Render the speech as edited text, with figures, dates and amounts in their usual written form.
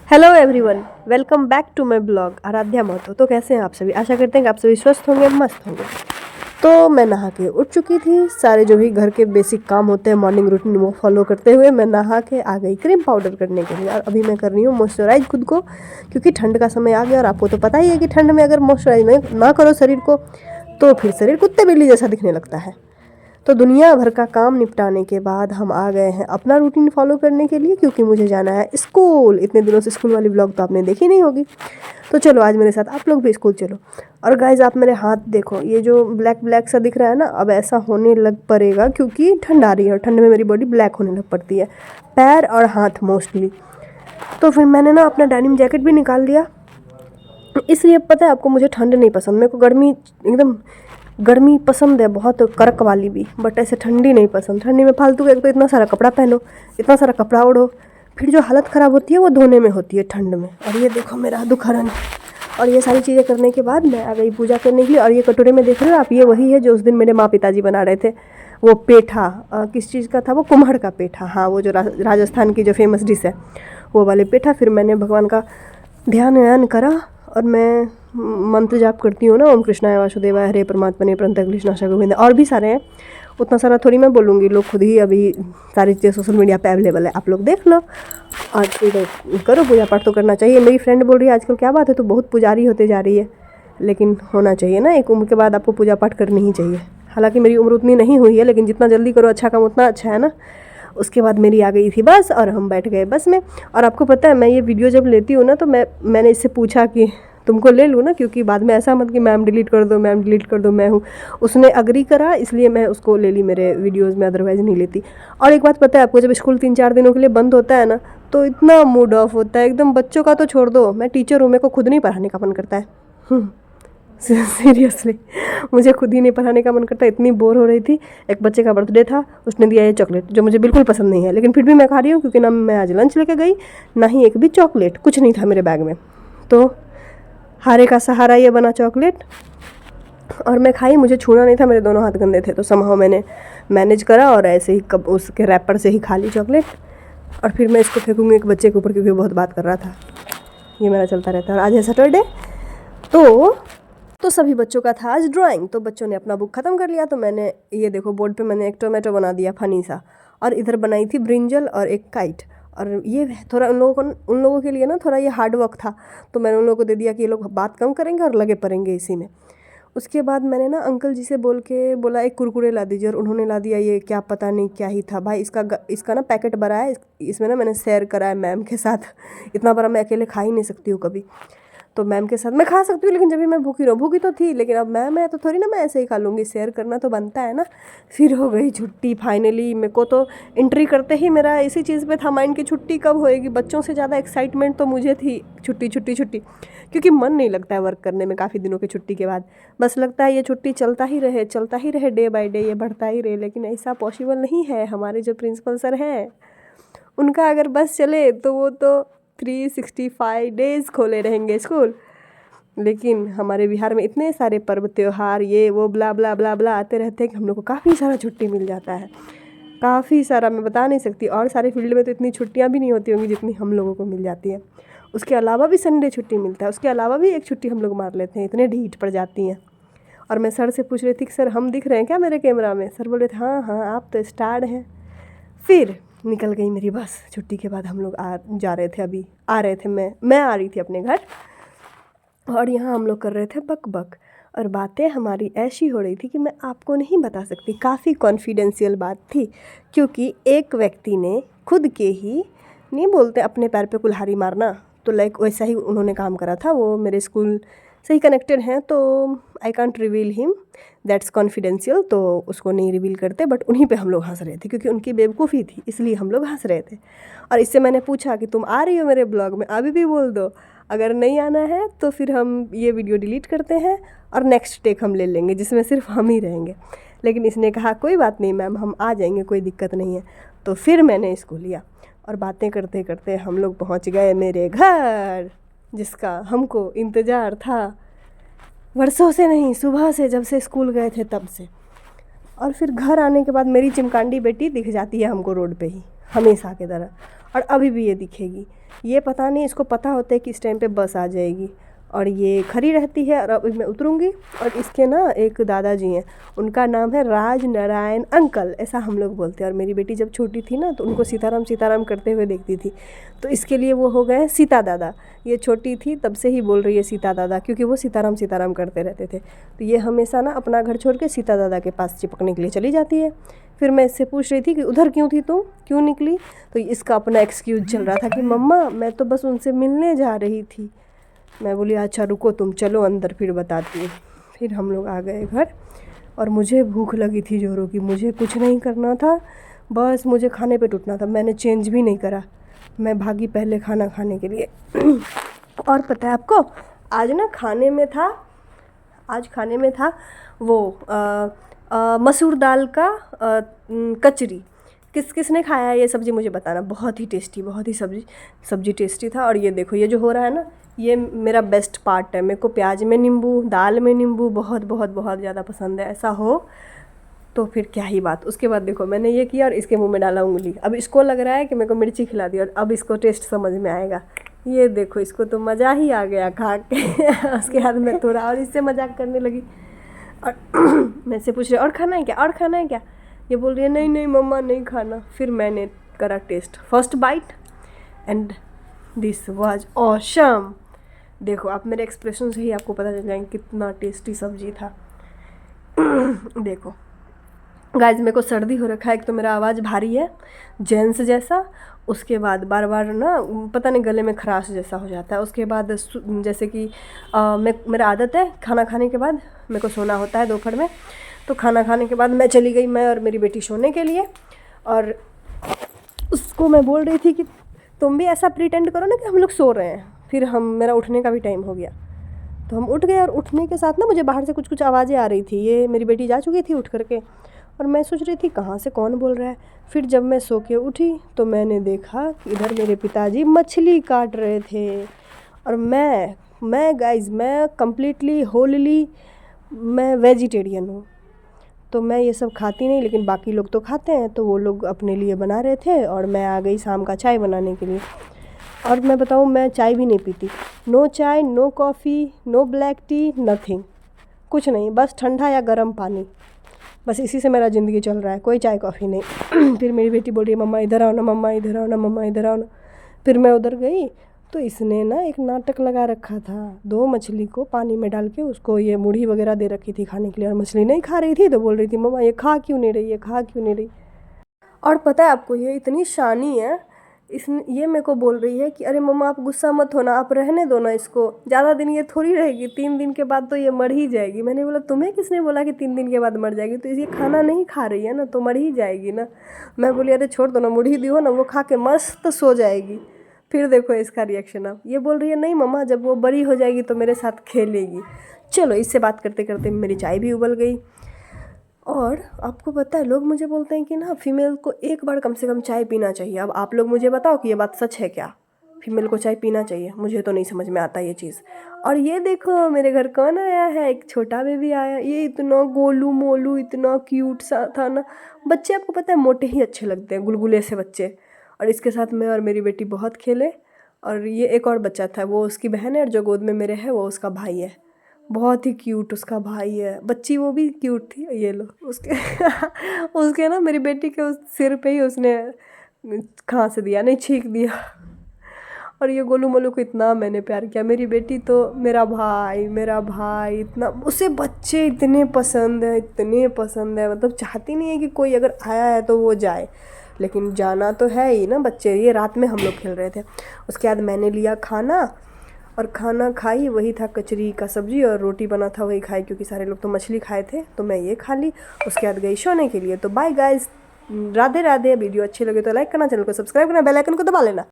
Hello everyone, welcome back to my blog Aaradhya Mahato. तो कैसे हैं आप सभी? आशा करते हैं कि आप सभी स्वस्थ होंगे, मस्त होंगे। तो मैं नहा के उठ चुकी थी। सारे जो भी घर के बेसिक काम होते हैं मॉर्निंग रूटीन वो फॉलो करते हुए मैं नहा के आ गई क्रीम पाउडर करने के लिए। और अभी मैं कर रही हूँ मॉइस्चराइज खुद को, क्योंकि ठंड का समय आ गया और आपको तो पता ही है कि ठंड में अगर मॉइस्चराइज ना करो शरीर को तो फिर शरीर कुत्ते बिल्ली जैसा दिखने लगता है। तो दुनिया भर का काम निपटाने के बाद हम आ गए हैं अपना रूटीन फॉलो करने के लिए, क्योंकि मुझे जाना है स्कूल। इतने दिनों से स्कूल वाली ब्लॉग तो आपने देखी नहीं होगी, तो चलो आज मेरे साथ आप लोग भी स्कूल चलो। और गाइज आप मेरे हाथ देखो, ये जो ब्लैक ब्लैक सा दिख रहा है ना, अब ऐसा होने लग पड़ेगा क्योंकि ठंड आ रही है और ठंड में मेरी बॉडी ब्लैक होने लग पड़ती है, पैर और हाथ मोस्टली। तो फिर मैंने ना अपना डेनिम जैकेट भी निकाल लिया, इसलिए पता है आपको मुझे ठंड नहीं पसंद। मेरे को गर्मी एकदम गर्मी पसंद है, बहुत कड़क वाली भी, बट ऐसे ठंडी नहीं पसंद। ठंडी में फालतू का एक तो इतना सारा कपड़ा पहनो, इतना सारा कपड़ा ओढ़ो, फिर जो हालत ख़राब होती है वो धोने में होती है ठंड में। और ये देखो मेरा दुखहरण। और ये सारी चीज़ें करने के बाद मैं आ गई पूजा करने के लिए। और ये कटोरे में देख रहे हो आप, ये वही है जो उस दिन मेरे माँ पिताजी बना रहे थे। वो पेठा किस चीज़ का था? वो कुम्हड़ का पेठा। हाँ, वो जो राजस्थान की जो फेमस डिश है वो वाले पेठा। फिर मैंने भगवान का ध्यान व्यान करा और मैं मंत्र जाप करती हूँ ना, ओम कृष्णाय वासुदेवाय हरे परमात्मने प्रणतक्लिष्णाशा गोविंद। और भी सारे हैं, उतना सारा थोड़ी मैं बोलूँगी, लोग खुद ही अभी सारी चीज़ें सोशल मीडिया पे अवेलेबल है, आप लोग देख लो। और फिर करो पूजा पाठ, तो करना चाहिए। मेरी फ्रेंड बोल रही है आजकल क्या बात है, तो बहुत पुजारी होते जा रही है, लेकिन होना चाहिए ना, एक उम्र के बाद आपको पूजा पाठ करनी ही चाहिए। हालांकि मेरी उम्र उतनी नहीं हुई है, लेकिन जितना जल्दी करो अच्छा काम उतना अच्छा है ना। उसके बाद मेरी आ गई थी बस और हम बैठ गए बस में। और आपको पता है मैं ये वीडियो जब लेती हूँ ना, तो मैंने इससे पूछा कि तुमको ले लूँ ना, क्योंकि बाद में ऐसा मत कि मैम डिलीट कर दो, मैम डिलीट कर दो। मैं हूँ, उसने अग्री करा इसलिए मैं उसको ले ली मेरे वीडियोज़ में, अदरवाइज़ नहीं लेती। और एक बात पता है आपको, जब स्कूल 3-4 दिनों के लिए बंद होता है ना, तो इतना मूड ऑफ होता है एकदम। बच्चों का तो छोड़ दो, मैं टीचर हूँ, मेरे को खुद नहीं पढ़ाने का मन करता है। सीरियसली मुझे खुद ही नहीं पढ़ाने का मन करता, इतनी बोर हो रही थी। एक बच्चे का बर्थडे था, उसने दिया ये चॉकलेट जो मुझे बिल्कुल पसंद नहीं है, लेकिन फिर भी मैं खा रही हूँ, क्योंकि ना मैं आज लंच लेके गई, ना ही एक भी चॉकलेट, कुछ नहीं था मेरे बैग में। तो हारे का सहारा ये बना चॉकलेट, और मैं खाई। मुझे छूना नहीं था, मेरे दोनों हाथ गंदे थे, तो समहाउ मैंने मैनेज करा और ऐसे ही कब उसके रैपर से ही खा ली चॉकलेट। और फिर मैं इसको फेंकूँगी एक बच्चे के ऊपर, क्योंकि वो बहुत बात कर रहा था। ये मेरा चलता रहता है। और आज है सैटरडे, तो सभी बच्चों का था आज ड्राइंग, तो बच्चों ने अपना बुक ख़त्म कर लिया। तो मैंने ये देखो बोर्ड पे मैंने एक टोमेटो बना दिया फनी सा, और इधर बनाई थी ब्रिंजल और एक काइट। और ये थोड़ा उन लोगों के लिए ना थोड़ा ये हार्ड वर्क था, तो मैंने उन लोगों को दे दिया कि ये लोग बात कम करेंगे और लगे पड़ेंगे इसी में। उसके बाद मैंने ना अंकल जी से बोला एक कुरकुरे ला दीजिए, और उन्होंने ला दिया ये क्या पता नहीं क्या ही था भाई। इसका ना पैकेट बड़ा है, इसमें ना मैंने शेयर करा है मैम के साथ। इतना बड़ा मैं अकेले खा ही नहीं सकती हूँ कभी, तो मैम के साथ मैं खा सकती हूँ, लेकिन जब भी मैं भूखी तो थी, लेकिन अब मैम है तो थोड़ी ना मैं ऐसे ही खा लूँगी, शेयर करना तो बनता है ना। फिर हो गई छुट्टी फाइनली। मेरे को तो एंट्री करते ही मेरा इसी चीज़ पे था माइंड की छुट्टी कब होएगी। बच्चों से ज़्यादा एक्साइटमेंट तो मुझे थी छुट्टी छुट्टी छुट्टी, क्योंकि मन नहीं लगता है वर्क करने में काफ़ी दिनों की छुट्टी के बाद। बस लगता है ये छुट्टी चलता ही रहे डे बाई डे, ये बढ़ता ही रहे। लेकिन ऐसा पॉसिबल नहीं है। हमारे जो प्रिंसिपल सर हैं उनका अगर बस चले तो वो तो 365 डेज़ खोले रहेंगे स्कूल। लेकिन हमारे बिहार में इतने सारे पर्व त्योहार ये वो ब्ला ब्ला ब्ला ब्ला आते रहते हैं कि हम लोग को काफ़ी सारा छुट्टी मिल जाता है, काफ़ी सारा, मैं बता नहीं सकती। और सारे फील्ड में तो इतनी छुट्टियां भी नहीं होती होंगी जितनी हम लोगों को मिल जाती है। उसके अलावा भी संडे छुट्टी मिलता है, उसके अलावा भी एक छुट्टी हम लोग मार लेते हैं, इतने ढीठ पड़ जाती हैं। और मैं सर से पूछ रही थी कि सर हम दिख रहे हैं क्या मेरे कैमरा में? सर बोल रहे थे हाँ हाँ आप तो स्टार हैं। फिर निकल गई मेरी बस। छुट्टी के बाद हम लोग जा रहे थे, अभी आ रहे थे, मैं आ रही थी अपने घर, और यहाँ हम लोग कर रहे थे बक बक। और बातें हमारी ऐसी हो रही थी कि मैं आपको नहीं बता सकती, काफ़ी कॉन्फिडेंशियल बात थी, क्योंकि एक व्यक्ति ने खुद के ही नहीं बोलते अपने पैर पे कुल्हाड़ी मारना, तो लाइक वैसा ही उन्होंने काम करा था। वो मेरे स्कूल से ही कनेक्टेड हैं, तो I can't reveal him, that's confidential, तो उसको नहीं रिवील करते। बट उन्हीं पे हम लोग हंस रहे थे, क्योंकि उनकी बेवकूफ़ी थी इसलिए हम लोग हंस रहे थे। और इससे मैंने पूछा कि तुम आ रही हो मेरे ब्लॉग में? अभी भी बोल दो, अगर नहीं आना है तो फिर हम ये वीडियो डिलीट करते हैं और नेक्स्ट टेक हम ले लेंगे जिसमें सिर्फ हम ही रहेंगे। लेकिन इसने कहा कोई बात नहीं मैम, हम आ जाएंगे, कोई दिक्कत नहीं है। तो फिर मैंने इसको लिया, और बातें करते करते हम लोग पहुंच गए मेरे घर, जिसका हमको इंतज़ार था वर्षों से नहीं, सुबह से, जब से स्कूल गए थे तब से। और फिर घर आने के बाद मेरी चिमकांडी बेटी दिख जाती है हमको रोड पे ही हमेशा की तरह, और अभी भी ये दिखेगी। ये पता नहीं इसको पता होता है कि इस टाइम पे बस आ जाएगी, और ये खड़ी रहती है। और अब मैं उतरूँगी, और इसके ना एक दादाजी हैं, उनका नाम है राज नारायण अंकल, ऐसा हम लोग बोलते हैं। और मेरी बेटी जब छोटी थी ना तो उनको सीताराम सीताराम करते हुए देखती थी, तो इसके लिए वो हो गए हैं सीता दादा। ये छोटी थी तब से ही बोल रही है सीता दादा, क्योंकि वो सीताराम सीताराम करते रहते थे। तो ये हमेशा ना अपना घर छोड़ के सीता दादा के पास चिपकने के लिए चली जाती है। फिर मैं इससे पूछ रही थी कि उधर क्यों थी तुम, क्यों निकली, तो इसका अपना एक्सक्यूज़ चल रहा था कि मम्मा मैं तो बस उनसे मिलने जा रही थी। मैं बोली अच्छा रुको तुम, चलो अंदर फिर बताती हूँ। फिर हम लोग आ गए घर, और मुझे भूख लगी थी जोरों की। मुझे कुछ नहीं करना था, बस मुझे खाने पे टूटना था। मैंने चेंज भी नहीं करा, मैं भागी पहले खाना खाने के लिए। और पता है आपको, आज ना खाने में था, आज खाने में था वो मसूर दाल का कचरी। किस किस ने खाया है ये सब्ज़ी मुझे बताना। बहुत ही टेस्टी, बहुत ही सब्ज़ी टेस्टी था। और ये देखो, ये जो हो रहा है ना, ये मेरा बेस्ट पार्ट है। मेरे को प्याज में नींबू, दाल में नींबू बहुत बहुत बहुत ज़्यादा पसंद है। ऐसा हो तो फिर क्या ही बात। उसके बाद देखो मैंने ये किया और इसके मुंह में डाला उंगली। अब इसको लग रहा है कि मेरे को मिर्ची खिला दी, और अब इसको टेस्ट समझ में आएगा। ये देखो, इसको तो मज़ा ही आ गया खा के। उसके बाद मैं थोड़ा और इससे मजाक करने लगी, और मैं से पूछ रही और खाना है क्या, और खाना है क्या। ये बोल रही है नहीं नहीं मम्मा नहीं खाना। फिर मैंने करा test, first bite, and this was awesome. देखो आप मेरे एक्सप्रेशन से ही आपको पता चल जाएगा कितना टेस्टी सब्जी था। देखो गाइस, मेरे को सर्दी हो रखा है। एक तो मेरा आवाज़ भारी है जेंट्स जैसा, उसके बाद बार बार ना पता नहीं गले में खराश जैसा हो जाता है। उसके बाद जैसे कि मेरा आदत है खाना खाने के बाद मेरे को सोना होता है दोपहर में। तो खाना खाने के बाद मैं चली गई, मैं और मेरी बेटी सोने के लिए। और उसको मैं बोल रही थी कि तुम भी ऐसा प्रिटेंड करो ना कि हम लोग सो रहे हैं। फिर मेरा उठने का भी टाइम हो गया, तो हम उठ गए। और उठने के साथ ना मुझे बाहर से कुछ कुछ आवाज़ें आ रही थी। ये मेरी बेटी जा चुकी थी उठ करके, और मैं सोच रही थी कहाँ से कौन बोल रहा है। फिर जब मैं सो के उठी तो मैंने देखा कि इधर मेरे पिताजी मछली काट रहे थे। और मैं गाइस, मैं कम्प्लीटली होलली मैं वेजिटेरियन हूँ, तो मैं ये सब खाती नहीं, लेकिन बाकी लोग तो खाते हैं। तो वो लोग अपने लिए बना रहे थे, और मैं आ गई शाम का चाय बनाने के लिए। और मैं बताऊँ, मैं चाय भी नहीं पीती। No chai, no coffee, no black tea, nothing, कुछ नहीं, बस ठंडा या गर्म पानी, बस इसी से मेरा ज़िंदगी चल रहा है, कोई चाय कॉफ़ी नहीं। फिर मेरी बेटी बोल रही है मम्मा इधर आओ ना, मम्मा इधर आओ ना, मम्मा इधर आओ ना। फिर मैं उधर गई तो इसने ना एक नाटक लगा रखा था। 2 मछली को पानी में डाल के उसको ये मुढ़ी वगैरह दे रखी थी खाने के लिए, और मछली नहीं खा रही थी। तो बोल रही थी मम्मा ये खा क्यों नहीं रही, ये खा क्यों नहीं रही। और पता है आपको, ये इतनी शानी है, ये मेरे को बोल रही है कि अरे मम्मा आप गुस्सा मत होना, आप रहने दो ना इसको, ज़्यादा दिन ये थोड़ी रहेगी, 3 दिन के बाद तो ये मर ही जाएगी। मैंने बोला तुम्हें किसने बोला कि 3 दिन के बाद मर जाएगी, तो ये खाना नहीं खा रही है ना, तो मर ही जाएगी ना। मैं बोली अरे छोड़ दो ना, मुढ़ी दी हो ना, वो खा के मस्त सो जाएगी। फिर देखो इसका रिएक्शन। अब ये बोल रही है नहीं मम्मा, जब वो बड़ी हो जाएगी तो मेरे साथ खेलेगी। चलो, इससे बात करते करते मेरी चाय भी उबल गई। और आपको पता है, लोग मुझे बोलते हैं कि ना फीमेल को एक बार कम से कम चाय पीना चाहिए। अब आप लोग मुझे बताओ कि ये बात सच है क्या, फीमेल को चाय पीना चाहिए? मुझे तो नहीं समझ में आता ये चीज़। और ये देखो मेरे घर कौन आया है, एक छोटा बेबी आया। ये इतना गोलू मोलू, इतना क्यूट सा था ना। बच्चे आपको पता है मोटे ही अच्छे लगते हैं, गुलगुले से बच्चे। और इसके साथ मैं और मेरी बेटी बहुत खेले। और ये एक और बच्चा था, वो उसकी बहन है, और जो गोद में मेरे है वो उसका भाई है। बहुत ही क्यूट उसका भाई है। बच्ची वो भी क्यूट थी। ये लो उसके उसके ना मेरी बेटी के उस सिर पे ही उसने खांस दिया, नहीं छींक दिया। और ये गोलू मोलू को इतना मैंने प्यार किया। मेरी बेटी तो मेरा भाई इतना, उसे बच्चे इतने पसंद है, इतने पसंद है, मतलब चाहती नहीं है कि कोई अगर आया है तो वो जाए, लेकिन जाना तो है ही ना बच्चे। ये रात में हम लोग खेल रहे थे। उसके बाद मैंने लिया खाना, और खाना खाई, वही था कचरी का सब्जी, और रोटी बना था वही खाई, क्योंकि सारे लोग तो मछली खाए थे, तो मैं ये खा ली। उसके बाद गई सोने के लिए। तो bye guys, Radhe Radhe. Video अच्छी लगे तो लाइक करना, चैनल को सब्सक्राइब करना, बेल आइकन को दबा लेना।